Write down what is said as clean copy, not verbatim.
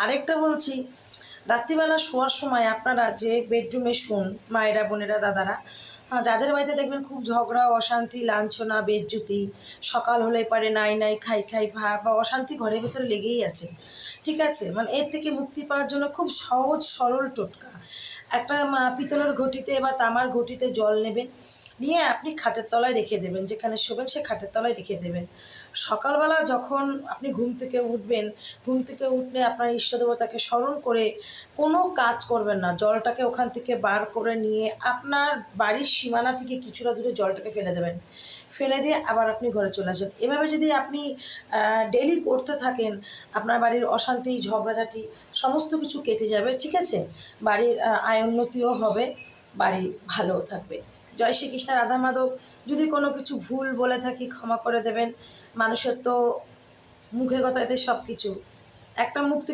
আরেকটা বলছি, রাত্রিবেলা শোয়ার সময় আপনারা যে বেডরুমে শোন, মায়েরা, বোনেরা, দাদারা, যাদের বাড়িতে দেখবেন খুব ঝগড়া, অশান্তি, লাঞ্ছনা, বেজ্জুতি, সকাল হলে পারে নাই নাই খাই খাই ভাব বা অশান্তি ঘরের ভিতরে লেগেই আছে, ঠিক আছে? মানে এর থেকে মুক্তি পাওয়ার জন্য খুব সহজ সরল টোটকা। একটা পিতলের ঘটিতে বা তামার ঘটিতে জল নেবেন, নিয়ে আপনি খাটের তলায় রেখে দেবেন, যেখানে শোবেন সে খাটের তলায় রেখে দেবেন। সকালবেলা যখন আপনি ঘুম থেকে উঠবেন, ঘুম থেকে উঠলে আপনার ইষ্টদেবতাকে স্মরণ করে কোনো কাজ করবেন না, জলটাকে ওখান থেকে বার করে নিয়ে আপনার বাড়ির সীমানা থেকে কিছুটা দূরে জলটাকে ফেলে দেবেন, ফেলে দিয়ে আবার আপনি ঘরে চলে আসবেন। এভাবে যদি আপনি ডেইলি করতে থাকেন, আপনার বাড়ির অশান্তি, ঝগড়াঝাটি সমস্ত কিছু কেটে যাবে, ঠিক আছে? বাড়ির আয় উন্নতিও হবে, বাড়ি ভালোও থাকবে। জয় শ্রীকৃষ্ণ, রাধা মাধব। যদি কোনো কিছু ভুল বলে থাকি ক্ষমা করে দেবেন। মানুষের তো মুখের কথাতে সব কিছু, একটা মুখ থেকে